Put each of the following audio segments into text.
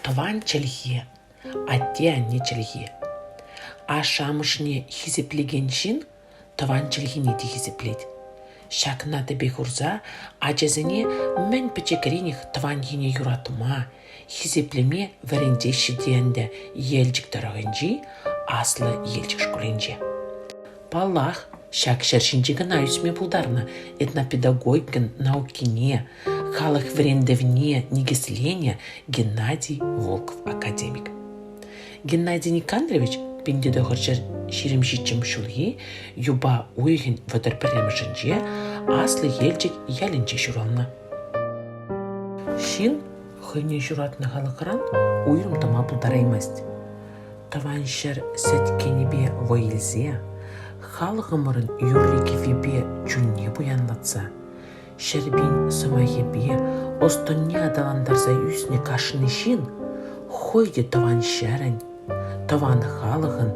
тыван челхи, атте анне челхи. А шамышне хизеплегеншин тыван челхине де хизеплет. Шакна тебе хурза, ачезене мен печекрених тыван хине юратма, хизеплеме верендеші денде елчик дырағынжи, аслы елчик шкуленже. Паллах, шак шершинчигі наюсме булдарна, этнопедагогикін наукине, халық верендевне негеслене Геннадий Волков академик. Геннадий Никандрович пиндеде хырчыр ширемшичим шулги, юба уйгин ватерперемшинче, аслы елчик ялинче шурална. Шин хыне журатны халықыран уйрым тама бұлдараймаст. Таван шыр сәткенебе вайлзе, халығымырын юррекефебе чүнне буянлатса, шербин сымахебе остонне адаландарза үсіне кашыны шин, хойде таван шәрін, таван халығын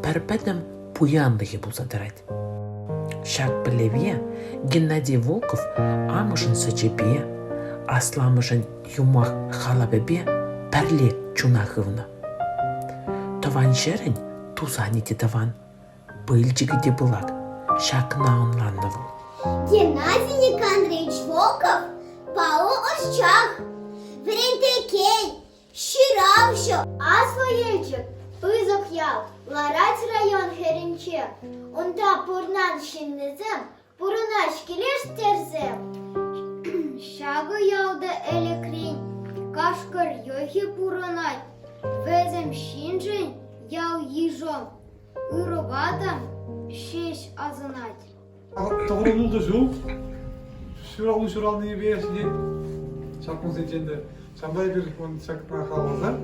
пәрпәдім буянлығы бұлзадырад. Шак білеве Геннадий Волков амышын сачебе, асламышын юмах халабебе пәрле чунахывна. Таван шәрін тузани де таван, быльчигі де бұлак, шакна онланнавыл. Геннадий Никандрович Волков пау ощак, врентекей, ширавшо, асвоельчик, пызок ял, ларать район херенче, унта пурнан шиннезем, пурнаш келеш терзем. Шагы ялды элекрин, кашкар йохи пурнай, везем шинжен ял ежом, ырыватам шеш азынать. Тоғырылды жол, шыралны ебесіне, шақпын сетенді, шамбай бір шақпына қалғыздар,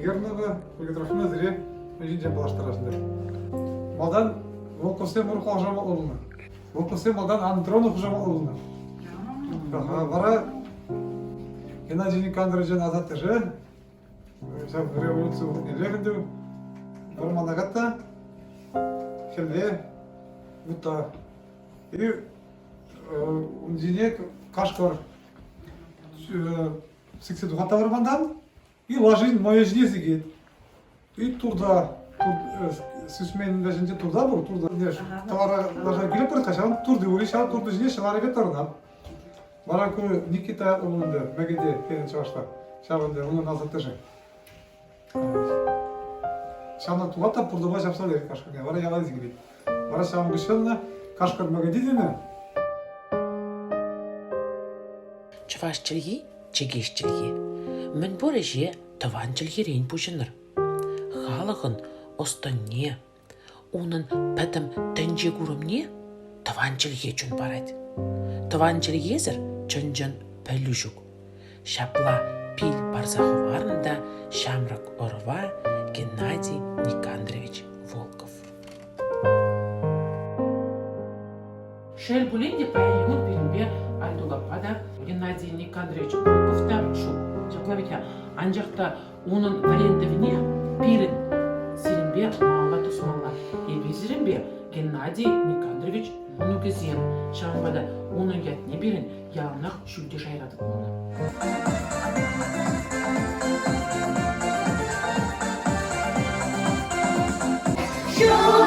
гернығы, көлгетрафына зіре, мәжінжен балаштырасындар. Малдан Волковсен мұр қағжама олына. Волковсен малдан Андронов жама олына. Бара Геннадий Никандровичен азатты жы, революцию нелерінді, бір манағатта, келде, бұтта. И умдине кашкар сексет ухата бармандан и ложин моя жне сигет. И турда сүсмен дәшінде турда бұл, турда товара ложа келіп бір қашан турды өлі шал турды жне шалары бет тарынап. Бара көрі Никита ұлынды мәгеде пенен чавашта шабынды оның азатты жы. Шамна туғата пұрдыба жапсал ер кашкарге, бара яғай зигелет. Бара шамын күшеліні кашкар магадидіні. Чаваш чілгі, чегеш чілгі. Мен бореже таван чілгі рейн пушыныр. Халығын останне, оның пәтім тәнже күрімне таван чілге чүн барад. Таван чілгезір чүн-чүн пәлі жүк. Шапла пил барзахыварында шамрак орва Геннадий Никандрович Волков. Шел буленде паянут берінбе Альдугапада Геннадий Никандрович Волковта шук. Жаклавитя, анжақта оның варендівіне бірін сирінбе маңға тұсмаңға. Ебезірінбе Геннадий Никандрович оны кезен. Шамбада оның ятне бірін яғынақ шүлде жайрадық оны. Шуну